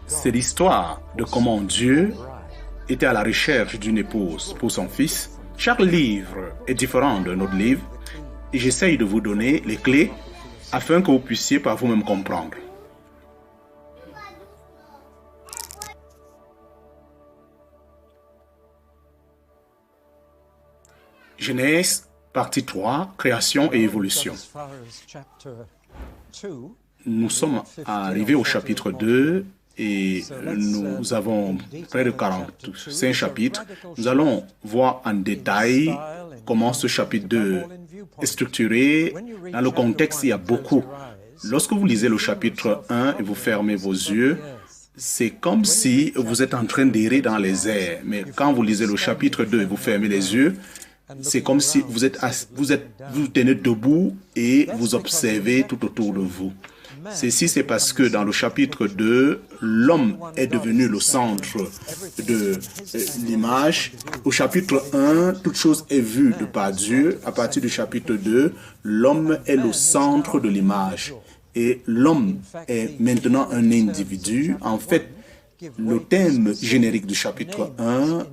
C'est l'histoire de comment Dieu était à la recherche d'une épouse pour son fils. Chaque livre est différent d'un autre livre et j'essaye de vous donner les clés afin que vous puissiez par vous-même comprendre. Genèse, partie 3, création et évolution. Nous sommes arrivés au chapitre 2 et nous avons près de 45 chapitres. Nous allons voir en détail comment ce chapitre 2 est structuré. Dans le contexte, il y a beaucoup. Lorsque vous lisez le chapitre 1 et vous fermez vos yeux, c'est comme si vous êtes en train d'errer dans les airs. Mais quand vous lisez le chapitre 2 et vous fermez les yeux, c'est comme si vous tenez debout et vous observez tout autour de vous. Ceci, c'est parce que dans le chapitre 2, l'homme est devenu le centre de l'image. Au chapitre 1, toute chose est vue de par Dieu. À partir du chapitre 2, l'homme est le centre de l'image. Et l'homme est maintenant un individu. En fait, le thème générique du chapitre 1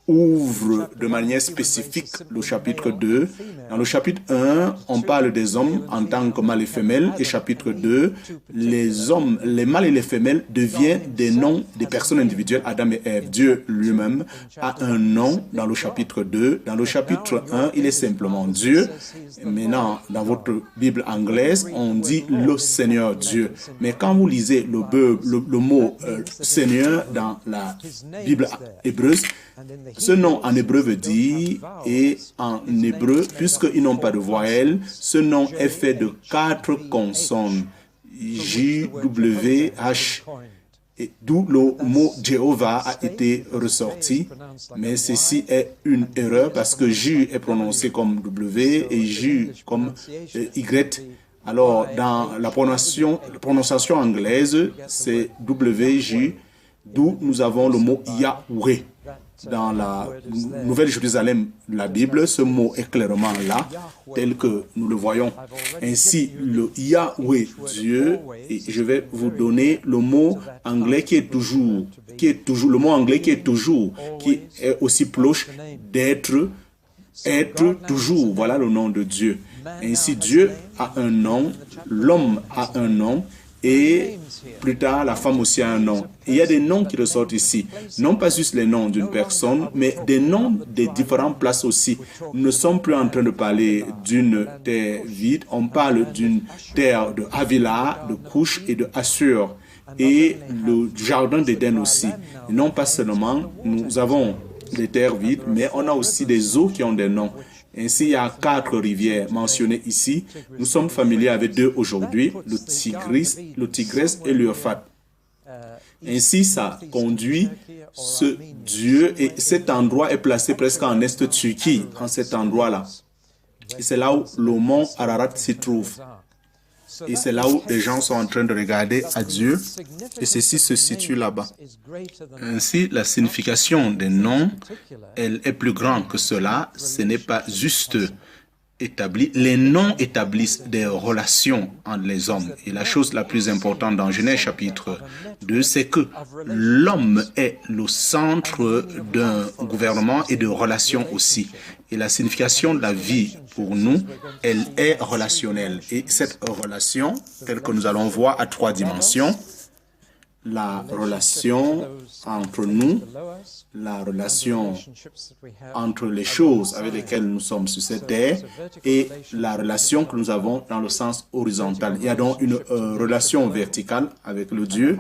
ouvre de manière spécifique le chapitre 2. Dans le chapitre 1, on parle des hommes en tant que mâles et femelles. Et chapitre 2, les hommes, les mâles et les femelles deviennent des noms des personnes individuelles, Adam et Ève. Dieu lui-même a un nom dans le chapitre 2. Dans le chapitre 1, il est simplement Dieu. Maintenant, dans votre Bible anglaise, on dit le Seigneur Dieu. Mais quand vous lisez le mot Seigneur dans la Bible hébreuse, ce nom en hébreu veut dire, et en hébreu, puisqu'ils n'ont pas de voyelle, ce nom est fait de 4 consonnes, J, W, H, et d'où le mot Jéhovah a été ressorti. Mais ceci est une erreur parce que J est prononcé comme W et J comme Y. Alors, dans la prononciation anglaise, c'est WJ, d'où nous avons le mot Yahweh. Dans la Nouvelle Jérusalem, la Bible, ce mot est clairement là, tel que nous le voyons. Ainsi, le Yahweh, Dieu, et je vais vous donner le mot anglais qui est aussi proche d'être, être toujours. Voilà le nom de Dieu. Ainsi, Dieu a un nom, l'homme a un nom, et plus tard, la femme aussi a un nom. Et il y a des noms qui ressortent ici. Non pas juste les noms d'une personne, mais des noms des différentes places aussi. Nous ne sommes plus en train de parler d'une terre vide. On parle d'une terre de Havila, de Cush et de Assur. Et le jardin d'Éden aussi. Et non pas seulement, nous avons des terres vides, mais on a aussi des eaux qui ont des noms. Ainsi, il y a 4 rivières mentionnées ici. Nous sommes familiers avec 2 aujourd'hui, le Tigris et l'Euphrate. Ainsi, ça conduit ce Dieu, et cet endroit est placé presque en est de Turquie, en cet endroit-là. Et c'est là où le mont Ararat s'y trouve. Et c'est là où les gens sont en train de regarder à Dieu, et ceci se situe là-bas. Ainsi, la signification des noms, elle est plus grande que cela. Ce n'est pas juste établi. Les noms établissent des relations entre les hommes. Et la chose la plus importante dans Genèse chapitre 2, c'est que l'homme est le centre d'un gouvernement et de relations aussi. Et la signification de la vie pour nous, elle est relationnelle. Et cette relation, telle que nous allons voir, à 3 dimensions. La relation entre nous, la relation entre les choses avec lesquelles nous sommes sur cette terre et la relation que nous avons dans le sens horizontal. Il y a donc une relation verticale avec le Dieu,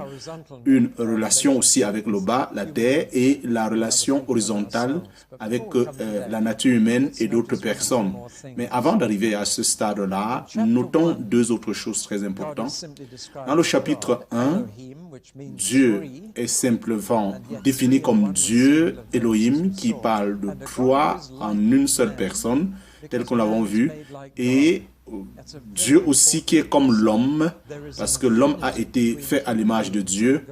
une relation aussi avec le bas, la terre, et la relation horizontale avec la nature humaine et d'autres personnes. Mais avant d'arriver à ce stade-là, notons 2 autres choses très importantes. Dans le chapitre 1, Dieu est simplement défini comme Dieu, Elohim, qui parle de 3 en une seule personne, tel que nous l'avons vu, et Dieu aussi qui est comme l'homme, parce que l'homme a été fait à l'image de Dieu.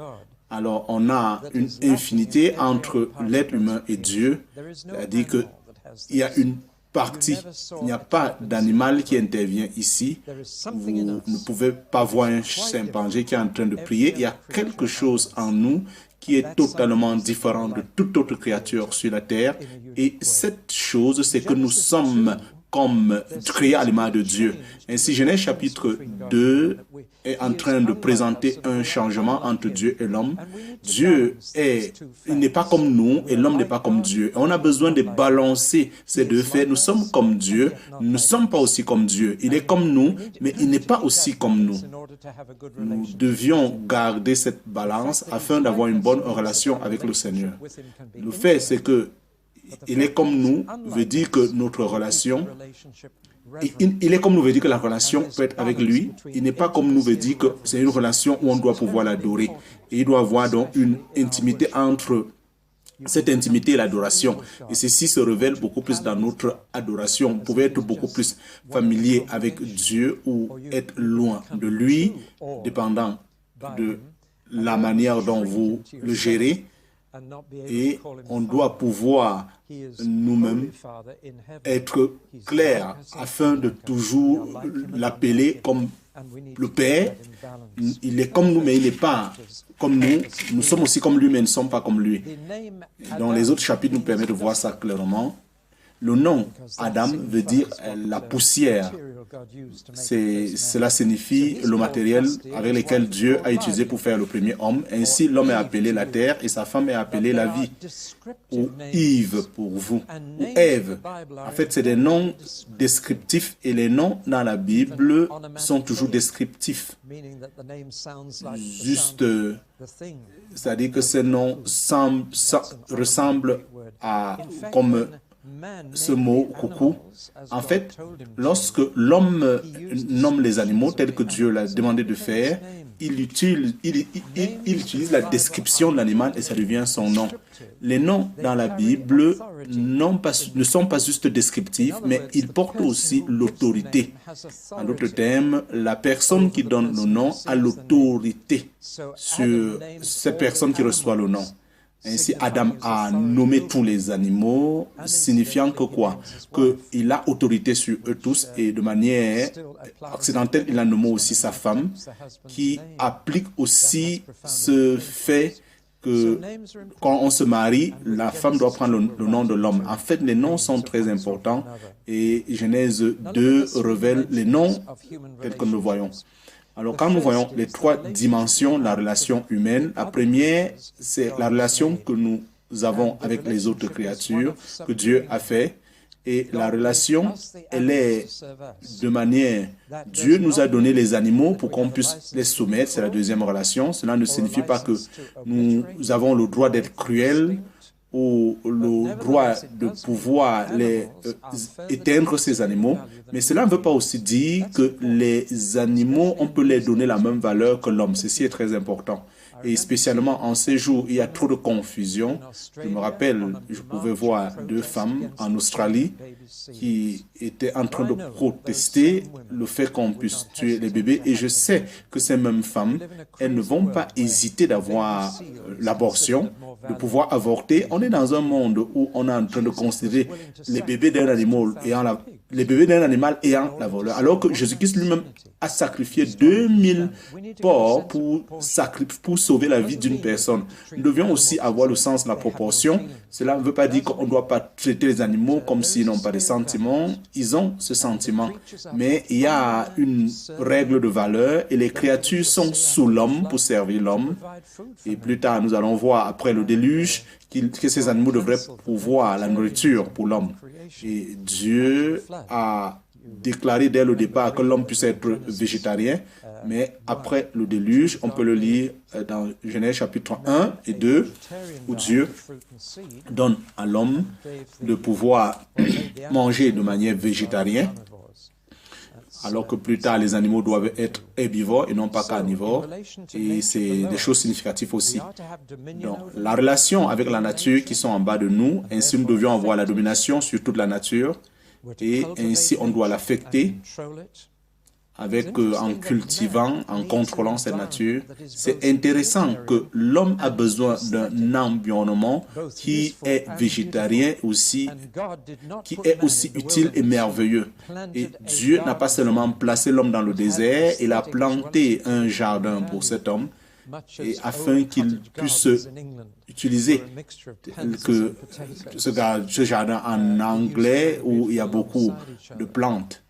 Alors on a une infinité entre l'être humain et Dieu, c'est-à-dire qu'il y a une partie. Il n'y a pas d'animal qui intervient ici. Vous ne pouvez pas voir un chimpanzé qui est en train de prier. Il y a quelque chose en nous qui est totalement différent de toute autre créature sur la terre. Et cette chose, c'est que nous sommes comme créés à l'image de Dieu. Ainsi, Genèse chapitre 2 est en train de présenter un changement entre Dieu et l'homme. Dieu il n'est pas comme nous et l'homme n'est pas comme Dieu. Et on a besoin de balancer ces deux faits. Nous sommes comme Dieu, nous ne sommes pas aussi comme Dieu. Il est comme nous, mais il n'est pas aussi comme nous. Nous devions garder cette balance afin d'avoir une bonne relation avec le Seigneur. Le fait, c'est que il est comme nous, veut dire que notre relation, il est comme nous, veut dire que la relation peut être avec lui. Il n'est pas comme nous, veut dire que c'est une relation où on doit pouvoir l'adorer. Et il doit y avoir donc une intimité entre cette intimité et l'adoration. Et ceci se révèle beaucoup plus dans notre adoration. Vous pouvez être beaucoup plus familier avec Dieu ou être loin de lui, dépendant de la manière dont vous le gérez. Et on doit pouvoir nous-mêmes être clairs afin de toujours l'appeler comme le Père. Il est comme nous, mais il n'est pas comme nous. Nous sommes aussi comme lui, mais nous ne sommes pas comme lui. Dans les autres chapitres, nous permettent de voir ça clairement. Le nom Adam veut dire la poussière. Cela signifie le matériel avec lequel Dieu a utilisé pour faire le premier homme. Ainsi, l'homme est appelé la terre et sa femme est appelée la vie. Ou Yves pour vous. Ou Ève. En fait, c'est des noms descriptifs et les noms dans la Bible sont toujours descriptifs. Juste, c'est-à-dire que ces noms ressemblent à comme ce mot « coucou ». En fait, lorsque l'homme nomme les animaux tels que Dieu l'a demandé de faire, il utilise la description de l'animal et ça devient son nom. Les noms dans la Bible ne sont pas juste descriptifs, mais ils portent aussi l'autorité. En d'autres termes, la personne qui donne le nom a l'autorité sur cette personne qui reçoit le nom. Ainsi, Adam a nommé tous les animaux, signifiant que quoi? Qu'il a autorité sur eux tous et de manière accidentelle, il a nommé aussi sa femme, qui applique aussi ce fait que quand on se marie, la femme doit prendre le nom de l'homme. En fait, les noms sont très importants et Genèse 2 révèle les noms tels que nous le voyons. Alors, quand nous voyons les trois dimensions de la relation humaine, la première, c'est la relation que nous avons avec les autres créatures que Dieu a fait. Et la relation, elle est de manière... Dieu nous a donné les animaux pour qu'on puisse les soumettre, c'est la deuxième relation. Cela ne signifie pas que nous avons le droit d'être cruels ou le droit de pouvoir éteindre ces animaux. Mais cela ne veut pas aussi dire que les animaux, on peut les donner la même valeur que l'homme. Ceci est très important. Et spécialement en ces jours, il y a trop de confusion. Je me rappelle, je pouvais voir deux femmes en Australie qui étaient en train de protester le fait qu'on puisse tuer les bébés. Et je sais que ces mêmes femmes, elles ne vont pas hésiter d'avoir l'abortion, de pouvoir avorter. On est dans un monde où on est en train de considérer les bébés d'un animal ayant la valeur. Alors que Jésus-Christ lui-même a sacrifié 2000 porcs pour sauver la vie d'une personne. Nous devions aussi avoir le sens de la proportion. Cela ne veut pas dire qu'on ne doit pas traiter les animaux comme s'ils n'ont pas de sentiments. Ils ont ce sentiment. Mais il y a une règle de valeur et les créatures sont sous l'homme pour servir l'homme. Et plus tard, nous allons voir après le déluge que ces animaux devraient pouvoir la nourriture pour l'homme. Et Dieu a déclaré dès le départ que l'homme puisse être végétarien, mais après le déluge, on peut le lire dans Genèse chapitre 1 et 2, où Dieu donne à l'homme de pouvoir manger de manière végétarienne, alors que plus tard, les animaux doivent être herbivores et non pas carnivores. Et c'est des choses significatives aussi. Donc, la relation avec la nature qui sont en bas de nous, ainsi nous devions avoir la domination sur toute la nature et ainsi on doit l'affecter en cultivant, en contrôlant cette nature. C'est intéressant que l'homme a besoin d'un environnement qui est végétarien aussi, qui est aussi utile et merveilleux. Et Dieu n'a pas seulement placé l'homme dans le désert, il a planté un jardin pour cet homme, et afin qu'il puisse utiliser ce jardin en anglais où il y a beaucoup de plantes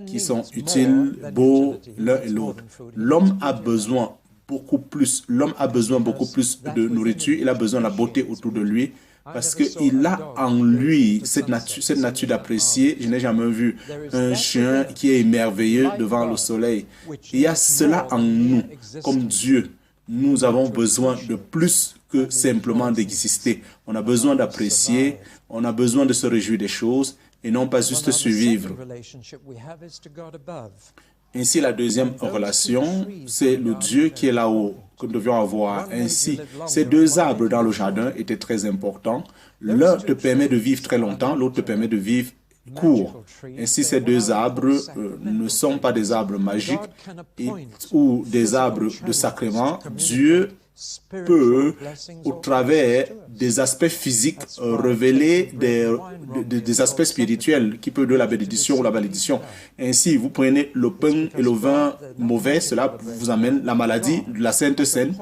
qui sont utiles, beaux l'un et l'autre. L'homme a besoin beaucoup plus de nourriture, il a besoin de la beauté autour de lui, parce qu'il a en lui cette nature d'apprécier. Je n'ai jamais vu un chien qui est émerveillé devant le soleil. Il y a cela en nous, comme Dieu. Nous avons besoin de plus que simplement d'exister. On a besoin d'apprécier, on a besoin de se réjouir des choses et non pas juste survivre. Ainsi, la deuxième relation, c'est le Dieu qui est là-haut, que nous devions avoir. Ainsi, ces deux arbres dans le jardin étaient très importants. L'un te permet de vivre très longtemps, l'autre te permet de vivre court. Ainsi, ces deux arbres ne sont pas des arbres magiques ou des arbres de sacrement. Dieu peut, au travers des aspects physiques, révéler des aspects spirituels qui peuvent de la bénédiction ou la malédiction. Ainsi, vous prenez le pain et le vin mauvais, cela vous amène la maladie de la Sainte Seine.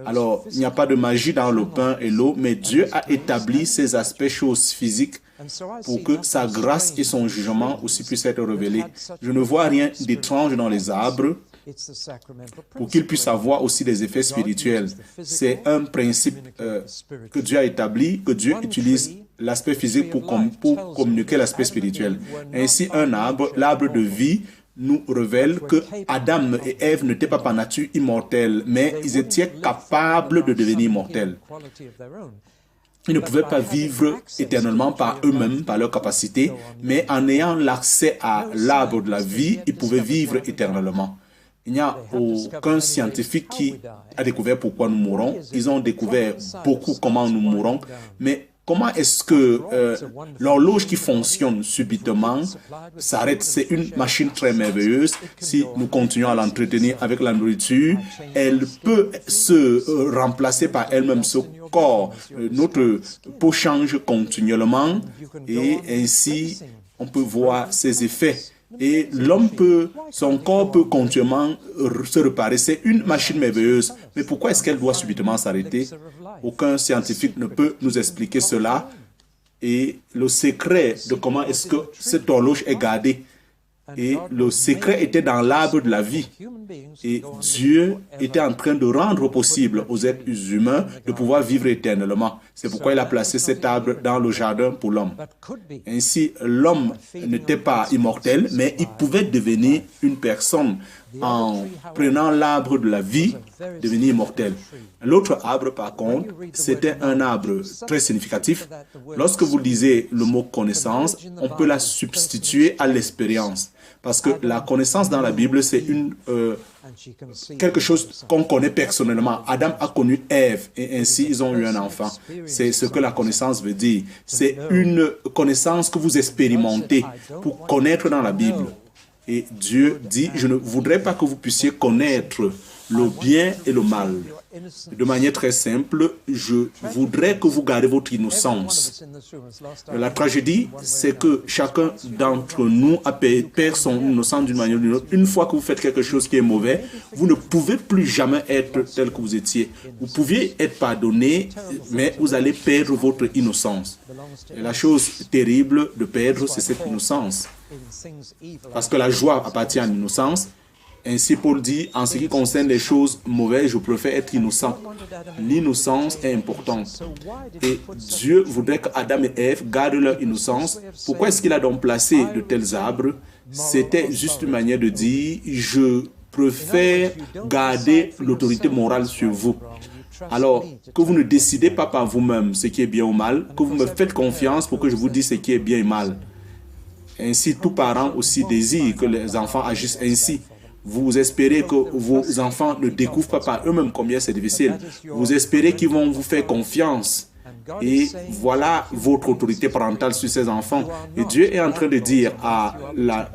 Alors, il n'y a pas de magie dans le pain et l'eau, mais Dieu a établi ces aspects choses physiques pour que sa grâce et son jugement aussi puissent être révélés. Je ne vois rien d'étrange dans les arbres pour qu'ils puissent avoir aussi des effets spirituels. C'est un principe que Dieu a établi, que Dieu utilise l'aspect physique pour communiquer l'aspect spirituel. Ainsi, un arbre, l'arbre de vie, nous révèle que Adam et Ève n'étaient pas par nature immortels, mais ils étaient capables de devenir mortels. Ils ne pouvaient pas vivre éternellement par eux-mêmes, par leur capacité, mais en ayant l'accès à l'arbre de la vie, ils pouvaient vivre éternellement. Il n'y a aucun scientifique qui a découvert pourquoi nous mourons. Ils ont découvert beaucoup comment nous mourons, mais comment est-ce que l'horloge qui fonctionne subitement s'arrête? C'est une machine très merveilleuse. Si nous continuons à l'entretenir avec la nourriture, elle peut se remplacer par elle-même. Ce corps, notre peau change continuellement et ainsi on peut voir ses effets. Et son corps peut continuellement se réparer. C'est une machine merveilleuse. Mais pourquoi est-ce qu'elle doit subitement s'arrêter? Aucun scientifique ne peut nous expliquer cela. Et le secret de comment est-ce que cette horloge est gardée. Et le secret était dans l'arbre de la vie. Et Dieu était en train de rendre possible aux êtres humains de pouvoir vivre éternellement. C'est pourquoi il a placé cet arbre dans le jardin pour l'homme. Ainsi, l'homme n'était pas immortel, mais il pouvait devenir une personne en prenant l'arbre de la vie, devenir immortel. L'autre arbre, par contre, c'était un arbre très significatif. Lorsque vous lisez le mot connaissance, on peut la substituer à l'expérience. Parce que la connaissance dans la Bible, c'est quelque chose qu'on connaît personnellement. Adam a connu Ève et ainsi ils ont eu un enfant. C'est ce que la connaissance veut dire. C'est une connaissance que vous expérimentez pour connaître dans la Bible. Et Dieu dit, je ne voudrais pas que vous puissiez connaître le bien et le mal. De manière très simple, je voudrais que vous gardez votre innocence. La tragédie, c'est que chacun d'entre nous perd son innocence d'une manière ou d'une autre. Une fois que vous faites quelque chose qui est mauvais, vous ne pouvez plus jamais être tel que vous étiez. Vous pouviez être pardonné, mais vous allez perdre votre innocence. Et la chose terrible de perdre, c'est cette innocence. Parce que la joie appartient à l'innocence. Ainsi, Paul dit, en ce qui concerne les choses mauvaises, je préfère être innocent. L'innocence est importante. Et Dieu voudrait qu'Adam et Ève gardent leur innocence. Pourquoi est-ce qu'il a donc placé de tels arbres? C'était juste une manière de dire, je préfère garder l'autorité morale sur vous. Alors, que vous ne décidez pas par vous-même ce qui est bien ou mal, que vous me faites confiance pour que je vous dise ce qui est bien et mal. Ainsi, tout parent aussi désire que les enfants agissent ainsi. Vous espérez que vos enfants ne découvrent pas par eux-mêmes combien c'est difficile. Vous espérez qu'ils vont vous faire confiance. Et voilà votre autorité parentale sur ses enfants. Et Dieu est en train de dire à la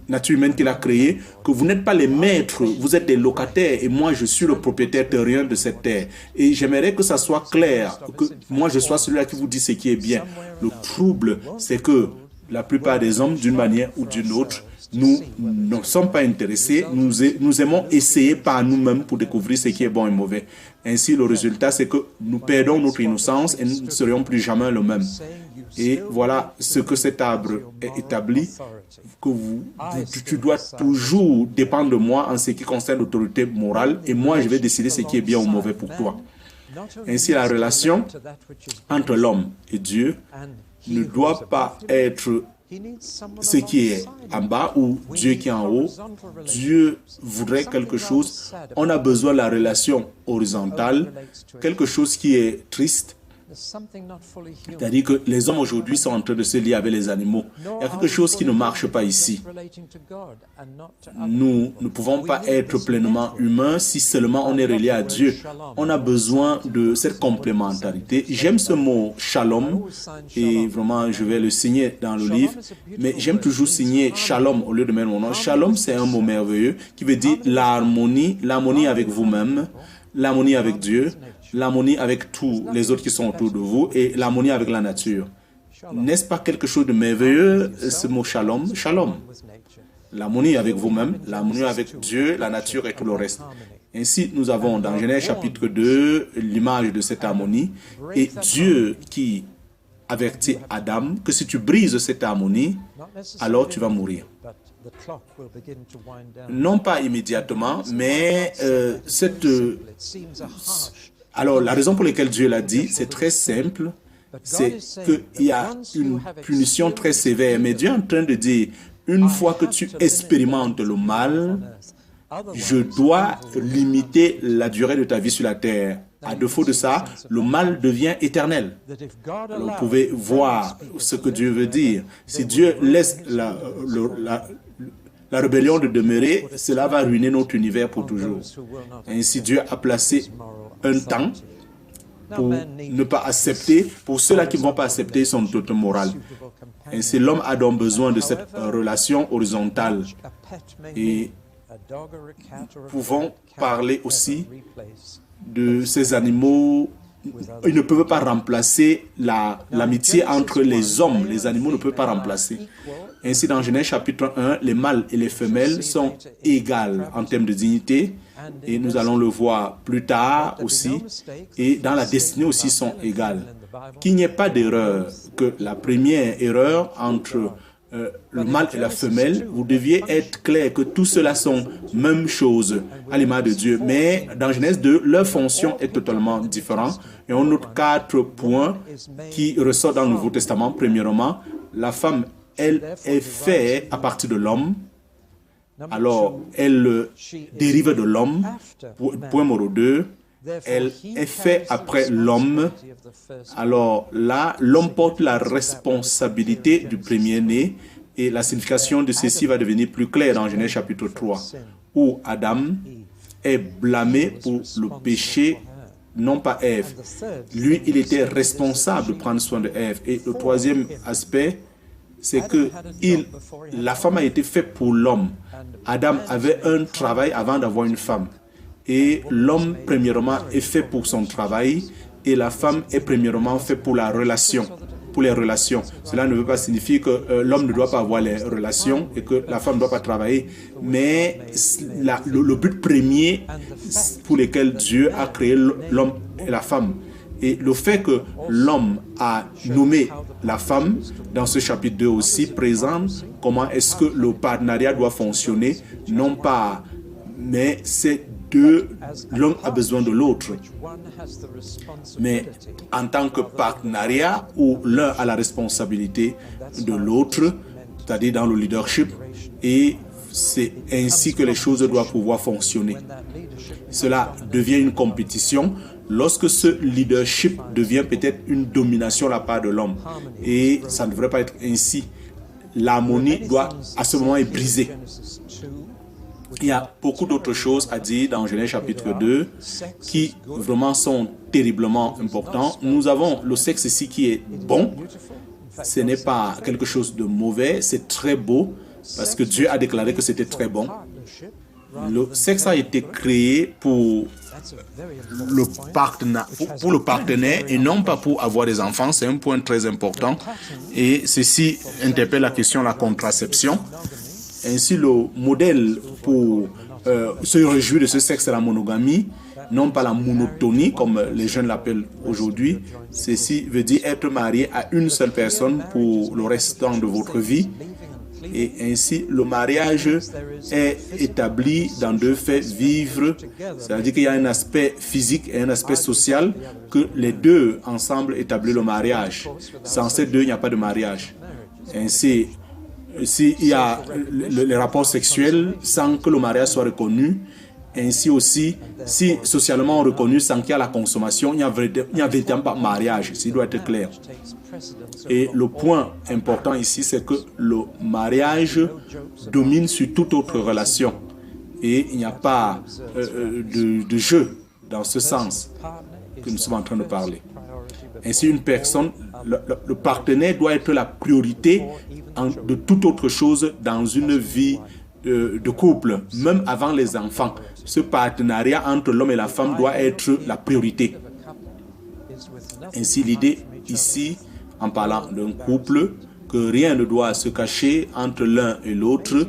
nature humaine qu'il a créée que vous n'êtes pas les maîtres, vous êtes des locataires et moi je suis le propriétaire terrien de cette terre. Et j'aimerais que ça soit clair, que moi je sois celui-là qui vous dit ce qui est bien. Le trouble, c'est que la plupart des hommes, d'une manière ou d'une autre, nous ne sommes pas intéressés, nous aimons essayer par nous-mêmes pour découvrir ce qui est bon et mauvais. Ainsi, le résultat, c'est que nous perdons notre innocence et nous ne serions plus jamais le même. Et voilà ce que cet arbre est établi, que tu dois toujours dépendre de moi en ce qui concerne l'autorité morale et moi, je vais décider ce qui est bien ou mauvais pour toi. Ainsi, la relation entre l'homme et Dieu ne doit pas être ce qui est en bas ou Dieu qui est en haut. Dieu voudrait quelque chose. On a besoin de la relation horizontale, quelque chose qui est triste. C'est-à-dire que les hommes aujourd'hui sont en train de se lier avec les animaux. Il y a quelque chose qui ne marche pas ici. Nous ne pouvons pas être pleinement humains si seulement on est relié à Dieu. On a besoin de cette complémentarité. J'aime ce mot shalom et vraiment je vais le signer dans le livre, mais j'aime toujours signer shalom au lieu de mettre mon nom. Shalom, c'est un mot merveilleux qui veut dire l'harmonie, l'harmonie avec vous-même, l'harmonie avec Dieu, l'harmonie avec tous les autres qui sont autour de vous et l'harmonie avec la nature. N'est-ce pas quelque chose de merveilleux, ce mot shalom? Shalom. L'harmonie avec vous-même, l'harmonie avec Dieu, la nature et tout le reste. Ainsi, nous avons dans Genèse chapitre 2 l'image de cette harmonie et Dieu qui avertit Adam que si tu brises cette harmonie, alors tu vas mourir. Non pas immédiatement, mais alors, la raison pour laquelle Dieu l'a dit, c'est très simple, c'est qu'il y a une punition très sévère. Mais Dieu est en train de dire, une fois que tu expérimentes le mal, je dois limiter la durée de ta vie sur la terre. À défaut de ça, le mal devient éternel. Alors, vous pouvez voir ce que Dieu veut dire. Si Dieu laisse la rébellion de demeurer, cela va ruiner notre univers pour toujours. Ainsi, Dieu a placé un temps pour ne pas accepter, pour ceux-là qui ne vont pas accepter son autorité morale. Ainsi, l'homme a donc besoin de cette relation horizontale. Et nous pouvons parler aussi de ces animaux. Ils ne peuvent pas remplacer l'amitié entre les hommes. Les animaux ne peuvent pas remplacer. Ainsi, dans Genèse chapitre 1, les mâles et les femelles sont égales en termes de dignité. Et nous allons le voir plus tard aussi. Et dans la destinée aussi sont égales. Qu'il n'y ait pas d'erreur, que la première erreur entre le mâle et la femelle, vous deviez être clair que tout cela sont même chose à l'image de Dieu. Mais dans Genèse 2, leur fonction est totalement différente. Et on note 4 points qui ressortent dans le Nouveau Testament. Premièrement, la femme, elle est faite à partir de l'homme. Alors, elle dérive de l'homme. Point numéro 2, elle est faite après l'homme. Alors là, l'homme porte la responsabilité du premier-né et la signification de ceci va devenir plus claire dans Genèse chapitre 3, où Adam est blâmé pour le péché, non pas Ève. Lui, il était responsable de prendre soin de Ève. Et le troisième aspect, c'est que la femme a été faite pour l'homme. Adam avait un travail avant d'avoir une femme. Et l'homme, premièrement, est fait pour son travail et la femme est premièrement faite pour la relation, pour les relations. Cela ne veut pas signifier que l'homme ne doit pas avoir les relations et que la femme ne doit pas travailler. Mais le but premier pour lequel Dieu a créé l'homme et la femme. Et le fait que l'homme a nommé la femme, dans ce chapitre 2 aussi, présente comment est-ce que le partenariat doit fonctionner, non pas, mais c'est deux, l'un a besoin de l'autre. Mais en tant que partenariat où l'un a la responsabilité de l'autre, c'est-à-dire dans le leadership, et c'est ainsi que les choses doivent pouvoir fonctionner. Cela devient une compétition lorsque ce leadership devient peut-être une domination de la part de l'homme. Et ça ne devrait pas être ainsi. L'harmonie doit à ce moment être brisée. Il y a beaucoup d'autres choses à dire dans Genèse chapitre 2 qui vraiment sont terriblement importants. Nous avons le sexe ici qui est bon. Ce n'est pas quelque chose de mauvais, c'est très beau parce que Dieu a déclaré que c'était très bon. Le sexe a été créé pour le partenaire et non pas pour avoir des enfants. C'est un point très important. Et ceci interpelle la question de la contraception. Ainsi, le modèle pour se réjouir de ce sexe, c'est la monogamie, non pas la monotonie, comme les jeunes l'appellent aujourd'hui. Ceci veut dire être marié à une seule personne pour le restant de votre vie. Et ainsi, le mariage est établi dans deux faits vivre. C'est-à-dire qu'il y a un aspect physique et un aspect social, que les deux ensemble établissent le mariage. Sans ces deux, il n'y a pas de mariage. Ainsi, s'il y a les rapports sexuels sans que le mariage soit reconnu, ainsi aussi, si socialement reconnu sans qu'il y ait la consommation, il n'y a véritablement pas de mariage. Ça doit être clair. Et le point important ici, c'est que le mariage domine sur toute autre relation. Et il n'y a pas de jeu dans ce sens que nous sommes en train de parler. Ainsi, une personne, le partenaire doit être la priorité de toute autre chose dans une vie de couple, même avant les enfants. Ce partenariat entre l'homme et la femme doit être la priorité. Ainsi, l'idée ici, en parlant d'un couple, que rien ne doit se cacher entre l'un et l'autre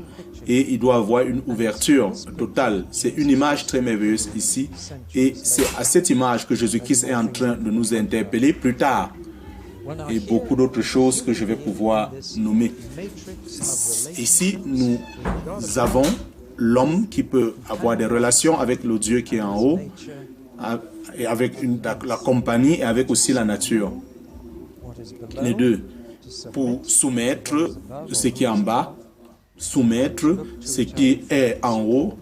et il doit avoir une ouverture totale. C'est une image très merveilleuse ici et c'est à cette image que Jésus-Christ est en train de nous interpeller plus tard. Et beaucoup d'autres choses que je vais pouvoir nommer. Ici, nous avons l'homme qui peut avoir des relations avec le Dieu qui est en haut, et avec la compagnie et avec aussi la nature. Les deux, pour soumettre ce qui est en bas, soumettre ce qui est en haut,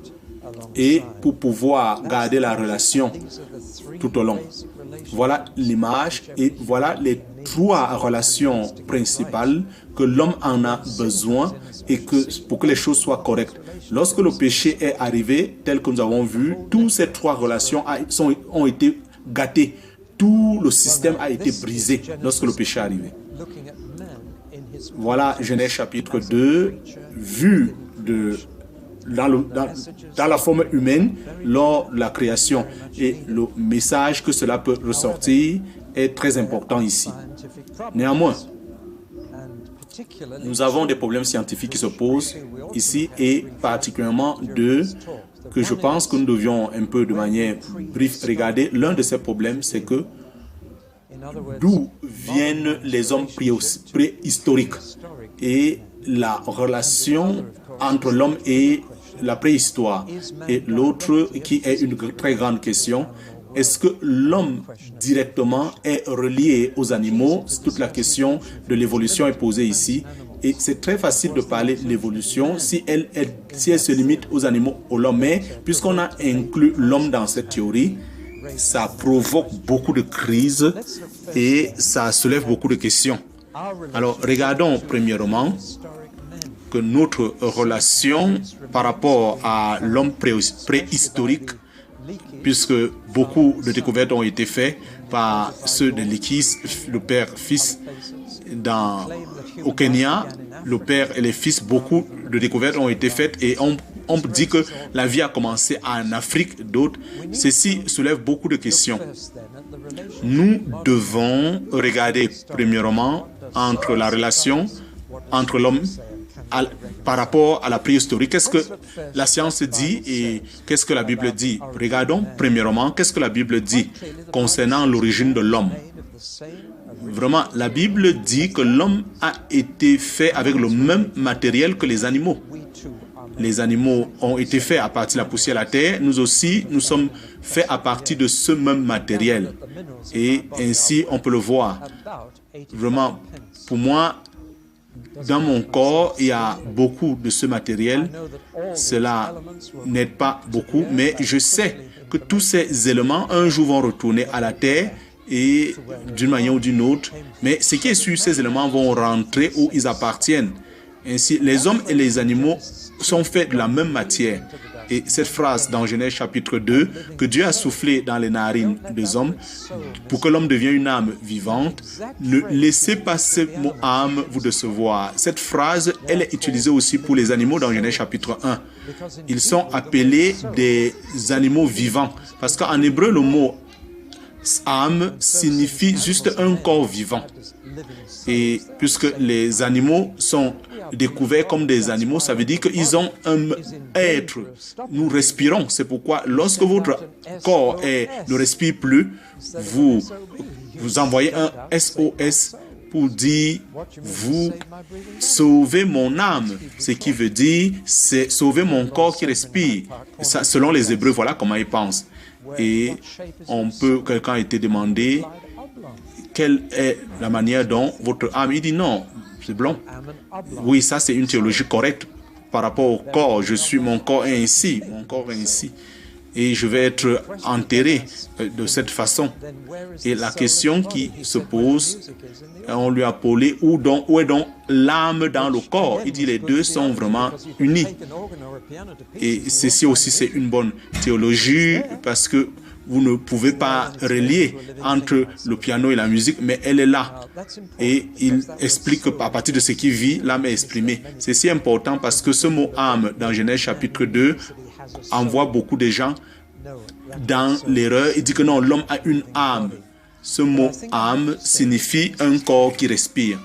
et pour pouvoir garder la relation tout au long. Voilà l'image et voilà les trois relations principales que l'homme en a besoin et pour que les choses soient correctes. Lorsque le péché est arrivé, tel que nous avons vu, toutes ces trois relations ont été gâtées. Tout le système a été brisé lorsque le péché est arrivé. Voilà Genèse chapitre 2, vu dans la forme humaine lors de la création. Et le message que cela peut ressortir est très important ici. Néanmoins, nous avons des problèmes scientifiques qui se posent ici et particulièrement deux que je pense que nous devions un peu de manière brève regarder. L'un de ces problèmes, c'est que d'où viennent les hommes préhistoriques et la relation entre l'homme et la préhistoire. Et l'autre qui est une très grande question, est-ce que l'homme directement est relié aux animaux? Toute la question de l'évolution est posée ici. Et c'est très facile de parler de l'évolution si elle se limite aux animaux, aux l'homme. Mais puisqu'on a inclus l'homme dans cette théorie, ça provoque beaucoup de crises et ça soulève beaucoup de questions. Alors, regardons premièrement que notre relation par rapport à l'homme préhistorique, puisque beaucoup de découvertes ont été faites par ceux de l'Église, le Père-Fils au Kenya, le Père et les Fils, beaucoup de découvertes ont été faites et on dit que la vie a commencé en Afrique, d'autres. Ceci soulève beaucoup de questions. Nous devons regarder premièrement entre la relation entre l'homme par rapport à la préhistorie. Qu'est-ce que la science dit et qu'est-ce que la Bible dit? Regardons premièrement qu'est-ce que la Bible dit concernant l'origine de l'homme. Vraiment, la Bible dit que l'homme a été fait avec le même matériel que les animaux. Les animaux ont été faits à partir de la poussière de la terre. Nous aussi, nous sommes faits à partir de ce même matériel. Et ainsi, on peut le voir. Vraiment, pour moi, dans mon corps, il y a beaucoup de ce matériel. Cela n'aide pas beaucoup, mais je sais que tous ces éléments, un jour, vont retourner à la terre et d'une manière ou d'une autre. Mais ce qui est sûr, ces éléments vont rentrer où ils appartiennent. Ainsi, les hommes et les animaux sont faits de la même matière. Et cette phrase dans Genèse chapitre 2, que Dieu a soufflé dans les narines des hommes pour que l'homme devienne une âme vivante, ne laissez pas ce mot âme vous décevoir. Cette phrase, elle est utilisée aussi pour les animaux dans Genèse chapitre 1. Ils sont appelés des animaux vivants. Parce qu'en hébreu, le mot âme signifie juste un corps vivant. Et puisque les animaux sont découverts comme des animaux, ça veut dire qu'ils ont un être. Nous respirons. C'est pourquoi lorsque votre corps ne respire plus, vous envoyez un SOS pour dire vous sauvez mon âme. Ce qui veut dire c'est sauver mon corps qui respire. Ça, selon les Hébreux, voilà comment ils pensent. Et quelqu'un a été demandé quelle est la manière dont votre âme, il dit non, c'est blanc. Oui, ça c'est une théologie correcte par rapport au corps. Mon corps est ainsi, mon corps est ainsi. Et je vais être enterré de cette façon. Et la question qui se pose, on lui a posé où est donc l'âme dans le corps? Il dit les deux sont vraiment unis. Et ceci aussi c'est une bonne théologie parce que vous ne pouvez pas relier entre le piano et la musique, mais elle est là. Et il explique qu'à partir de ce qu'il vit, l'âme est exprimée. C'est si important parce que ce mot âme dans Genèse chapitre 2 envoie beaucoup de gens dans l'erreur. Il dit que non, l'homme a une âme. Ce mot âme signifie un corps qui respire.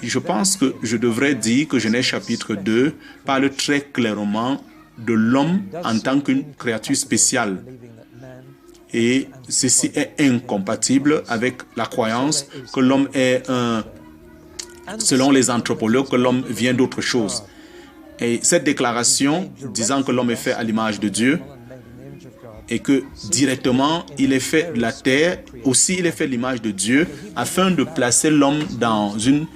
Je pense que je devrais dire que Genèse chapitre 2 parle très clairement de l'homme en tant qu'une créature spéciale. Et ceci est incompatible avec la croyance que l'homme est selon les anthropologues, que l'homme vient d'autre chose. Et cette déclaration disant que l'homme est fait à l'image de Dieu et que directement il est fait de la terre, aussi il est fait à l'image de Dieu afin de placer l'homme dans une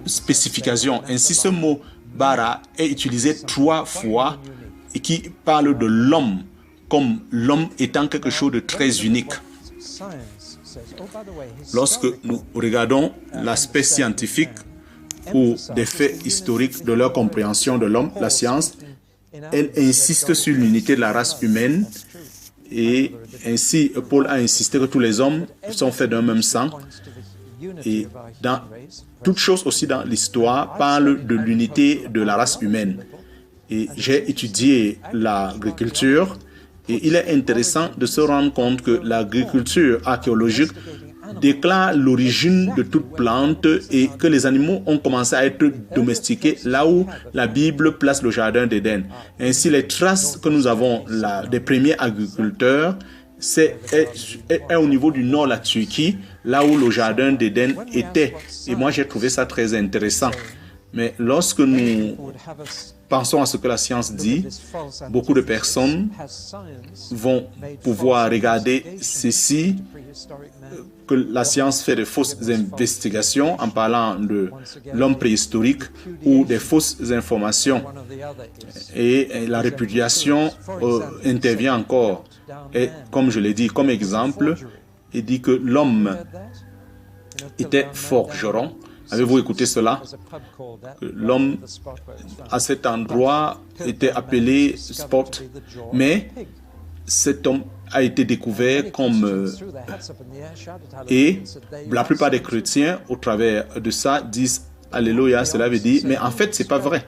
spécification. Ainsi ce mot bara est utilisé 3 fois et qui parle de l'homme comme l'homme étant quelque chose de très unique. Lorsque nous regardons l'aspect scientifique ou des faits historiques de leur compréhension de l'homme, la science, elle insiste sur l'unité de la race humaine et ainsi Paul a insisté que tous les hommes sont faits d'un même sang et dans toute chose aussi dans l'histoire parle de l'unité de la race humaine. Et j'ai étudié l'agriculture. Et il est intéressant de se rendre compte que l'agriculture archéologique déclare l'origine de toute plante et que les animaux ont commencé à être domestiqués là où la Bible place le jardin d'Éden. Ainsi, les traces que nous avons des premiers agriculteurs, c'est au niveau du nord, la Turquie, là où le jardin d'Éden était. Et moi, j'ai trouvé ça très intéressant. Mais lorsque nous pensons à ce que la science dit, beaucoup de personnes vont pouvoir regarder ceci, que la science fait de fausses investigations en parlant de l'homme préhistorique ou des fausses informations. Et la répudiation intervient encore. Et comme je l'ai dit, comme exemple, il dit que l'homme était forgeron. Avez-vous écouté cela? L'homme à cet endroit était appelé Spot, mais cet homme a été découvert comme... et la plupart des chrétiens, au travers de ça, disent Alléluia, cela veut dire, mais en fait, ce n'est pas vrai.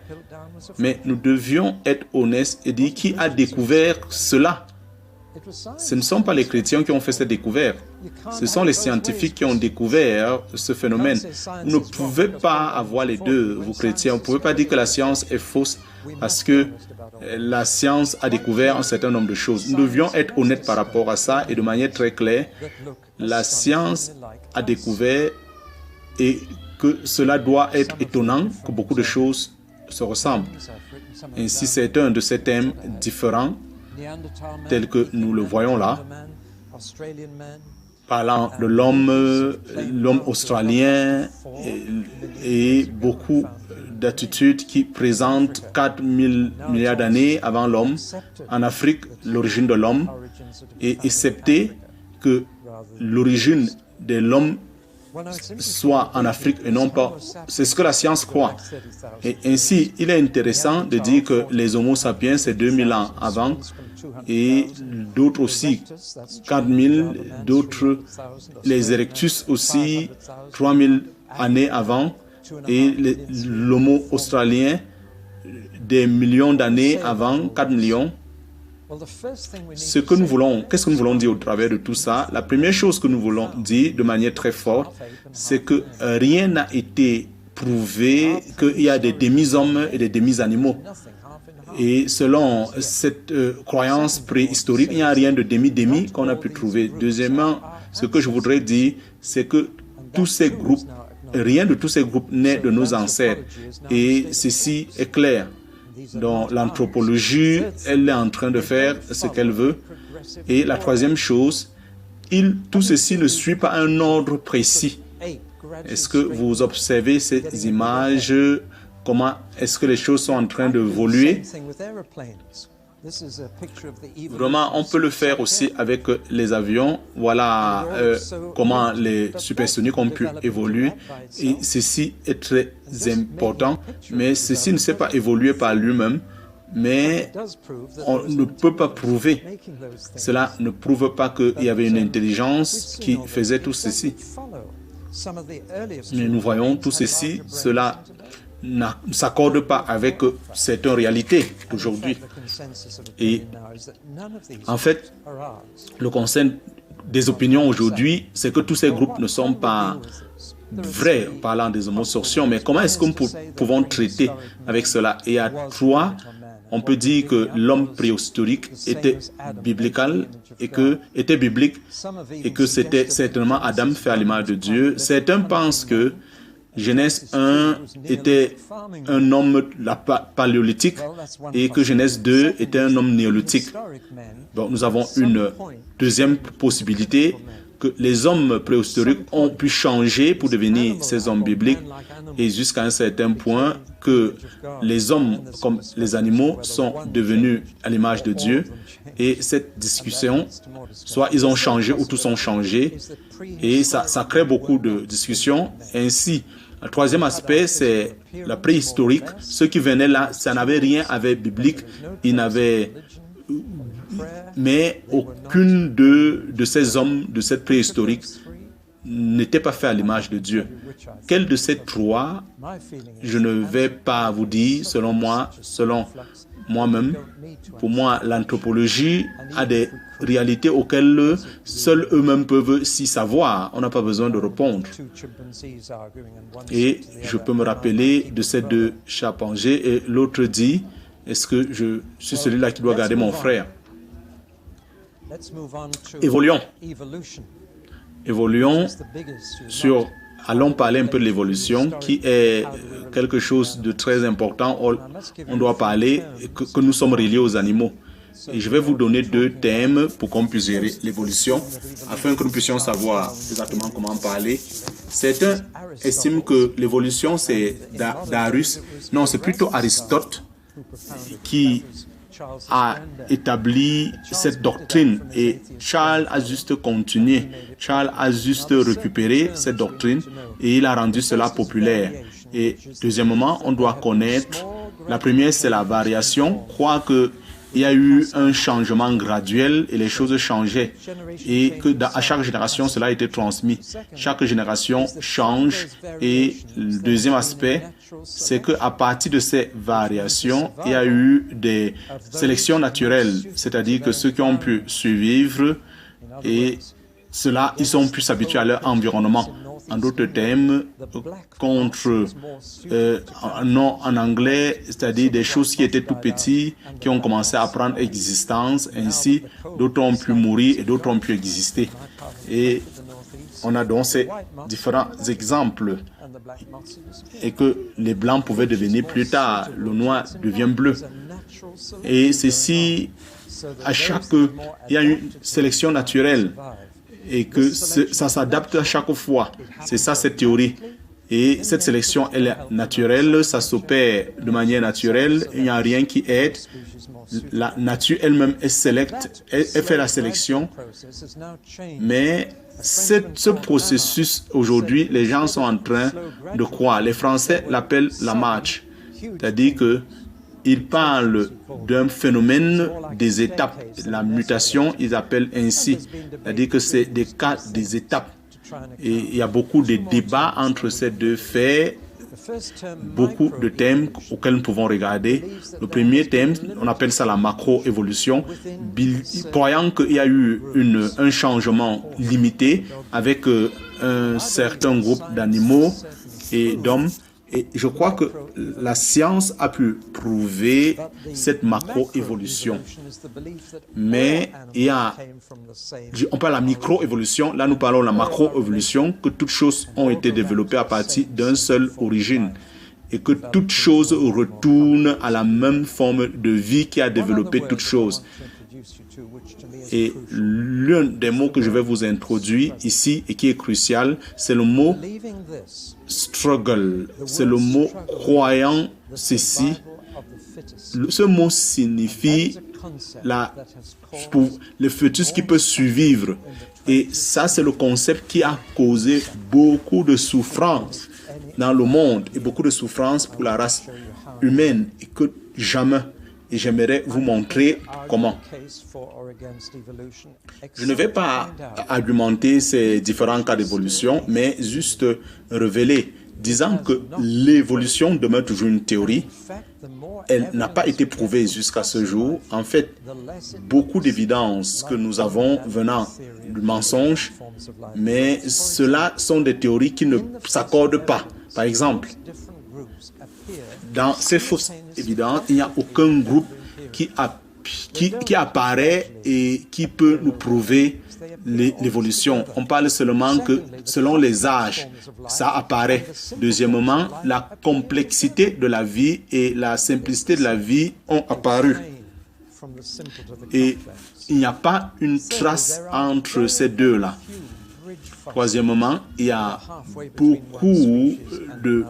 Mais nous devions être honnêtes et dire qui a découvert cela. Ce ne sont pas les chrétiens qui ont fait cette découverte. Ce sont les scientifiques qui ont découvert ce phénomène. Vous ne pouvez pas avoir les deux, vous chrétiens. Vous ne pouvez pas dire que la science est fausse parce que la science a découvert un certain nombre de choses. Nous devions être honnêtes par rapport à ça et de manière très claire. La science a découvert et que cela doit être étonnant que beaucoup de choses se ressemblent. Ainsi, c'est un de ces thèmes différents tel que nous le voyons là, parlant de l'homme australien et beaucoup d'attitudes qui présentent 4 000 milliards d'années avant l'homme. En Afrique, l'origine de l'homme est acceptée que l'origine de l'homme soit en Afrique et non pas. C'est ce que la science croit. Et ainsi, il est intéressant de dire que les Homo sapiens, c'est 2000 ans avant, et d'autres aussi, 4000, d'autres, les Erectus aussi, 3000 années avant, et l'Homo australien, des millions d'années avant, 4 millions. Ce que nous voulons, qu'est-ce que nous voulons dire au travers de tout ça? La première chose que nous voulons dire de manière très forte, c'est que rien n'a été prouvé qu'il y a des demi-hommes et des demi-animaux. Et selon cette croyance préhistorique, il n'y a rien de demi-demi qu'on a pu trouver. Deuxièmement, ce que je voudrais dire, c'est que tous ces groupes, rien de tous ces groupes naît de nos ancêtres. Et ceci est clair. Donc l'anthropologie, elle est en train de faire ce qu'elle veut. Et la troisième chose, tout ceci ne suit pas un ordre précis. Est-ce que vous observez ces images? Comment est-ce que les choses sont en train d'évoluer? Vraiment, on peut le faire aussi avec les avions. Voilà comment les supersoniques ont pu évoluer. Et ceci est très important. Mais ceci ne s'est pas évolué par lui-même. Mais on ne peut pas prouver. Cela ne prouve pas qu'il y avait une intelligence qui faisait tout ceci. Mais nous voyons tout ceci, cela ne s'accorde pas avec certaines réalités d'aujourd'hui. Et en fait, le concept des opinions aujourd'hui, c'est que tous ces groupes ne sont pas vrais, parlant des homosexuels, mais comment est-ce que nous pouvons traiter avec cela? Et à trois, on peut dire que l'homme préhistorique était biblique et que c'était certainement Adam fait à l'image de Dieu. Certains pensent que Genèse 1 était un homme paléolithique et que Genèse 2 était un homme néolithique. Bon, nous avons une deuxième possibilité, que les hommes préhistoriques ont pu changer pour devenir ces hommes bibliques et jusqu'à un certain point que les hommes comme les animaux sont devenus à l'image de Dieu. Et cette discussion, soit ils ont changé ou tous ont changé, et ça crée beaucoup de discussions. Ainsi, le troisième aspect, c'est la préhistorique. Ceux qui venaient là, ça n'avait rien avec biblique. Ils n'avaient... Mais aucune de ces hommes de cette préhistorique n'était pas fait à l'image de Dieu. Quel de ces trois, je ne vais pas vous dire, selon moi, selon moi-même. Pour moi, l'anthropologie a des réalités auxquelles seuls eux-mêmes peuvent s'y savoir. On n'a pas besoin de répondre. Et je peux me rappeler de ces deux chimpanzés et l'autre dit, est-ce que je suis celui-là qui doit garder mon frère? Évoluons. Allons parler un peu de l'évolution, qui est quelque chose de très important. On doit parler que nous sommes reliés aux animaux. Et je vais vous donner deux thèmes pour qu'on puisse gérer l'évolution, afin que nous puissions savoir exactement comment parler. Certains estiment que l'évolution, c'est Darius. Non, c'est plutôt Aristote qui a établi cette doctrine et Charles a juste continué, Charles a juste récupéré cette doctrine et il a rendu cela populaire. Et deuxièmement, on doit connaître, la première c'est la variation, croire qu'il y a eu un changement graduel et les choses changeaient et que à chaque génération cela a été transmis. Chaque génération change et le deuxième aspect, c'est qu'à partir de ces variations, il y a eu des sélections naturelles, c'est-à-dire que ceux qui ont pu survivre et cela, ils ont pu s'habituer à leur environnement. En d'autres termes, en anglais, c'est-à-dire des choses qui étaient tout petites, qui ont commencé à prendre existence, ainsi d'autres ont pu mourir et d'autres ont pu exister. Et on a donc ces différents exemples et que les blancs pouvaient devenir plus tard, le noir devient bleu. Et ceci, il y a une sélection naturelle et que ça s'adapte à chaque fois. C'est ça cette théorie. Et cette sélection, elle est naturelle, ça s'opère de manière naturelle, il n'y a rien qui aide. La nature elle-même, elle fait la sélection. Mais ce processus, aujourd'hui, les gens sont en train de croire. Les Français l'appellent la marche. C'est-à-dire qu'ils parlent d'un phénomène des étapes. La mutation, ils appellent ainsi. C'est-à-dire que c'est des étapes. Et il y a beaucoup de débats entre ces deux faits, beaucoup de thèmes auxquels nous pouvons regarder. Le premier thème, on appelle ça la macro-évolution, croyant qu'il y a eu un changement limité avec un certain groupe d'animaux et d'hommes. Et je crois que la science a pu prouver cette macro-évolution. Mais il y a, on parle de la micro-évolution, là nous parlons de la macro-évolution, que toutes choses ont été développées à partir d'une seule origine et que toutes choses retournent à la même forme de vie qui a développé toutes choses. Et l'un des mots que je vais vous introduire ici et qui est crucial, c'est le mot struggle. C'est le mot croyant ceci. Ce mot signifie le fœtus qui peut survivre. Et ça, c'est le concept qui a causé beaucoup de souffrance dans le monde et beaucoup de souffrance pour la race humaine et que jamais. Et j'aimerais vous montrer comment. Je ne vais pas argumenter ces différents cas d'évolution, mais juste révéler, disant que l'évolution demeure toujours une théorie. Elle n'a pas été prouvée jusqu'à ce jour. En fait, beaucoup d'évidences que nous avons venant du mensonge, mais cela sont des théories qui ne s'accordent pas. Par exemple, dans ces fausses évidences, il n'y a aucun groupe qui apparaît et qui peut nous prouver l'évolution. On parle seulement que selon les âges, ça apparaît. Deuxièmement, la complexité de la vie et la simplicité de la vie ont apparu. Et il n'y a pas une trace entre ces deux-là. Troisièmement, il y a beaucoup de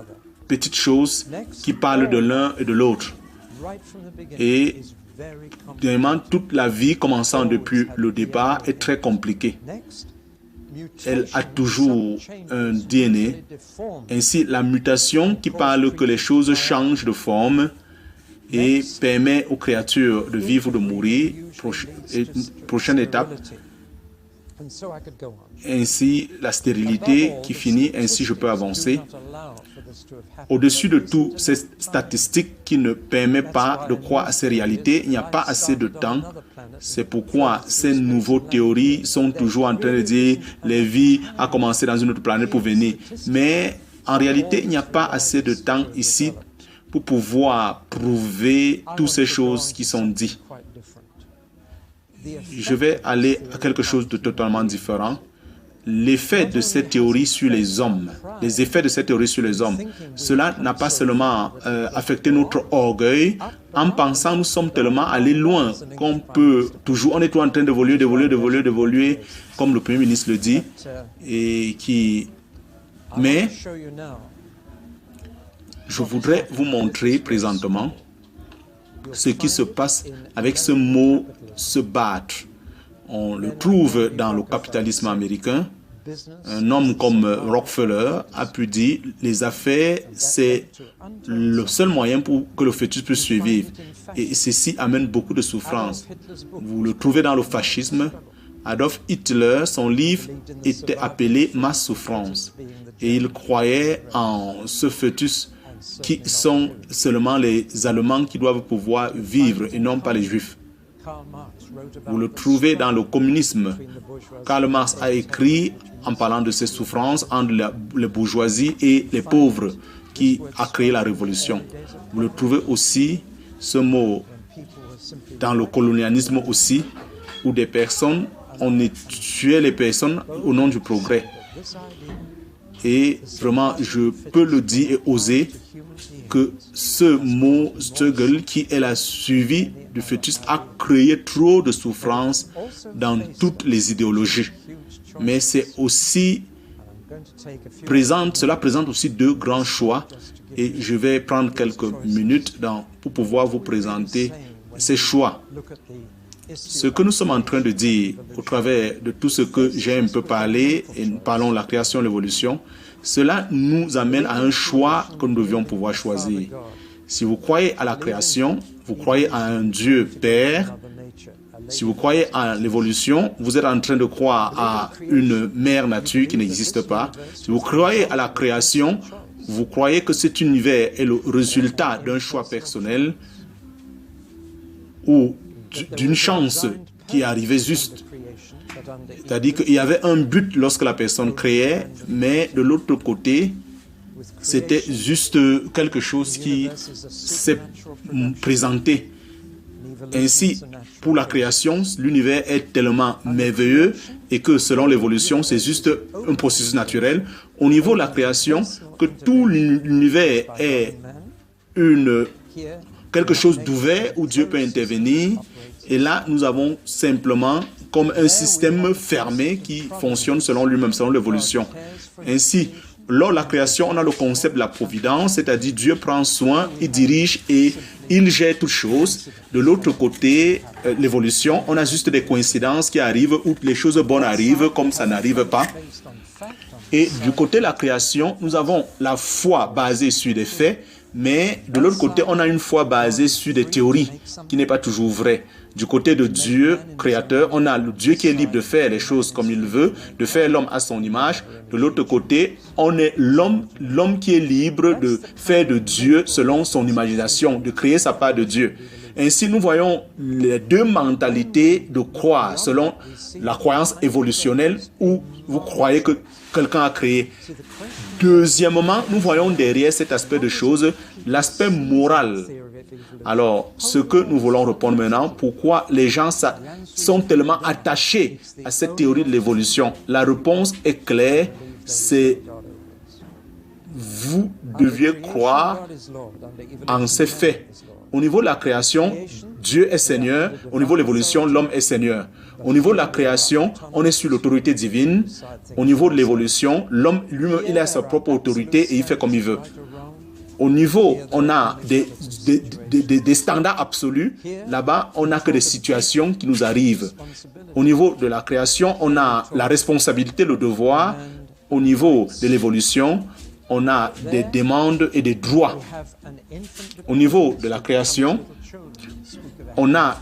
petites choses qui parlent de l'un et de l'autre. Et vraiment, toute la vie, commençant depuis le départ, est très compliquée. Elle a toujours un DNA. Ainsi, la mutation qui parle que les choses changent de forme et permet aux créatures de vivre ou de mourir, prochaine étape. Ainsi, la stérilité qui finit, ainsi je peux avancer. Au-dessus de tout, ces statistiques qui ne permettent pas de croire à ces réalités, il n'y a pas assez de temps. C'est pourquoi ces nouvelles théories sont toujours en train de dire que la vie a commencé dans une autre planète pour venir. Mais en réalité, il n'y a pas assez de temps ici pour pouvoir prouver toutes ces choses qui sont dites. Je vais aller à quelque chose de totalement différent. L'effet de cette théorie sur les hommes, les effets de cette théorie sur les hommes, cela n'a pas seulement affecté notre orgueil. En pensant, nous sommes tellement allés loin qu'on peut toujours, on est toujours en train d'évoluer, comme le Premier ministre le dit, mais je voudrais vous montrer présentement ce qui se passe avec ce mot « se battre ». On le trouve dans le capitalisme américain. Un homme comme Rockefeller a pu dire « les affaires, c'est le seul moyen pour que le fœtus puisse survivre ». Et ceci amène beaucoup de souffrance. Vous le trouvez dans le fascisme. Adolf Hitler, son livre était appelé « Ma souffrance ». Et il croyait en ce fœtus qui sont seulement les Allemands qui doivent pouvoir vivre et non pas les Juifs. Vous le trouvez dans le communisme. Karl Marx a écrit en parlant de ces souffrances entre les bourgeoisie et les pauvres qui a créé la révolution. Vous le trouvez aussi, ce mot, dans le colonialisme aussi, où des personnes, on tuait les personnes au nom du progrès. Et vraiment, je peux le dire et oser que ce mot « struggle » qui est la suivi du fœtus a créé trop de souffrance dans toutes les idéologies. Mais c'est aussi cela présente aussi deux grands choix et je vais prendre quelques minutes pour pouvoir vous présenter ces choix. Ce que nous sommes en train de dire au travers de tout ce que j'ai un peu parlé, et nous parlons de la création et l'évolution, cela nous amène à un choix que nous devions pouvoir choisir. Si vous croyez à la création, vous croyez à un Dieu Père. Si vous croyez à l'évolution, vous êtes en train de croire à une mère nature qui n'existe pas. Si vous croyez à la création, vous croyez que cet univers est le résultat d'un choix personnel ou d'une chance qui est arrivée juste. C'est-à-dire qu'il y avait un but lorsque la personne créait, mais de l'autre côté, c'était juste quelque chose qui s'est présenté. Ainsi, pour la création, l'univers est tellement merveilleux et que selon l'évolution, c'est juste un processus naturel. Au niveau de la création, que tout l'univers est quelque chose d'ouvert où Dieu peut intervenir. Et là, nous avons simplement comme un système fermé qui fonctionne selon lui-même, selon l'évolution. Ainsi, lors de la création, on a le concept de la providence, c'est-à-dire Dieu prend soin, il dirige et il gère toutes choses. De l'autre côté, l'évolution, on a juste des coïncidences qui arrivent où les choses bonnes arrivent comme ça n'arrive pas. Et du côté de la création, nous avons la foi basée sur des faits, mais de l'autre côté, on a une foi basée sur des théories qui n'est pas toujours vraie. Du côté de Dieu, créateur, on a le Dieu qui est libre de faire les choses comme il veut, de faire l'homme à son image. De l'autre côté, on est l'homme qui est libre de faire de Dieu selon son imagination, de créer sa part de Dieu. Ainsi, nous voyons les deux mentalités de croire selon la croyance évolutionnelle où vous croyez que quelqu'un a créé. Deuxièmement, nous voyons derrière cet aspect de choses l'aspect moral. Alors, ce que nous voulons répondre maintenant, pourquoi les gens sont tellement attachés à cette théorie de l'évolution? La réponse est claire, c'est vous deviez croire en ces faits. Au niveau de la création, Dieu est Seigneur. Au niveau de l'évolution, l'homme est Seigneur. Au niveau de la création, on est sur l'autorité divine. Au niveau de l'évolution, l'homme lui-même, il a sa propre autorité et il fait comme il veut. Au niveau, on a des standards absolus. Là-bas, on n'a que des situations qui nous arrivent. Au niveau de la création, on a la responsabilité, le devoir. Au niveau de l'évolution, on a des demandes et des droits. Au niveau de la création, on a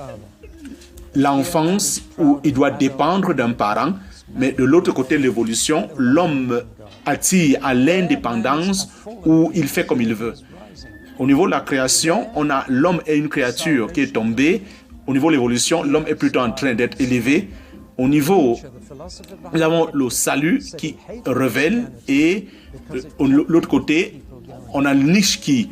l'enfance où il doit dépendre d'un parent, mais de l'autre côté de l'évolution, l'homme attire à l'indépendance où il fait comme il veut. Au niveau de la création, on a l'homme est une créature qui est tombée. Au niveau de l'évolution, l'homme est plutôt en train d'être élevé. Au niveau, nous avons le salut qui révèle et de l'autre côté, on a Nietzsche qui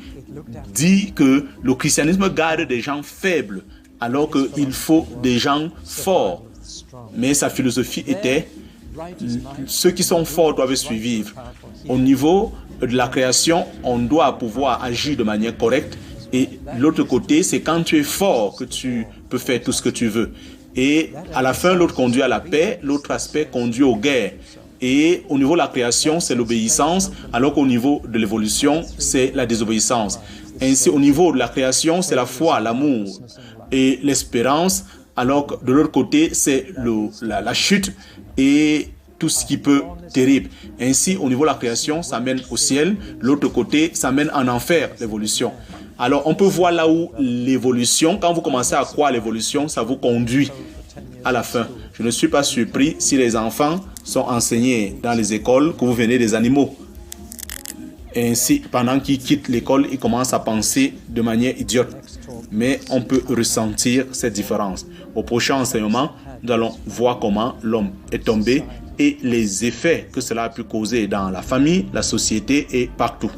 dit que le christianisme garde des gens faibles alors qu'il faut des gens forts. Mais sa philosophie était ceux qui sont forts doivent survivre. Au niveau de la création, on doit pouvoir agir de manière correcte. Et l'autre côté, c'est quand tu es fort que tu peux faire tout ce que tu veux. Et à la fin, l'autre conduit à la paix, l'autre aspect conduit aux guerres. Et au niveau de la création, c'est l'obéissance, alors qu'au niveau de l'évolution, c'est la désobéissance. Ainsi, au niveau de la création, c'est la foi, l'amour et l'espérance, alors que de l'autre côté, c'est la chute et tout ce qui peut terrible. Ainsi, au niveau de la création, ça mène au ciel. L'autre côté, ça mène en enfer, l'évolution. Alors, on peut voir là où l'évolution, quand vous commencez à croire à l'évolution, ça vous conduit à la fin. Je ne suis pas surpris si les enfants sont enseignés dans les écoles que vous venez des animaux. Ainsi, pendant qu'ils quittent l'école, ils commencent à penser de manière idiote. Mais on peut ressentir cette différence. Au prochain enseignement, nous allons voir comment l'homme est tombé et les effets que cela a pu causer dans la famille, la société et partout.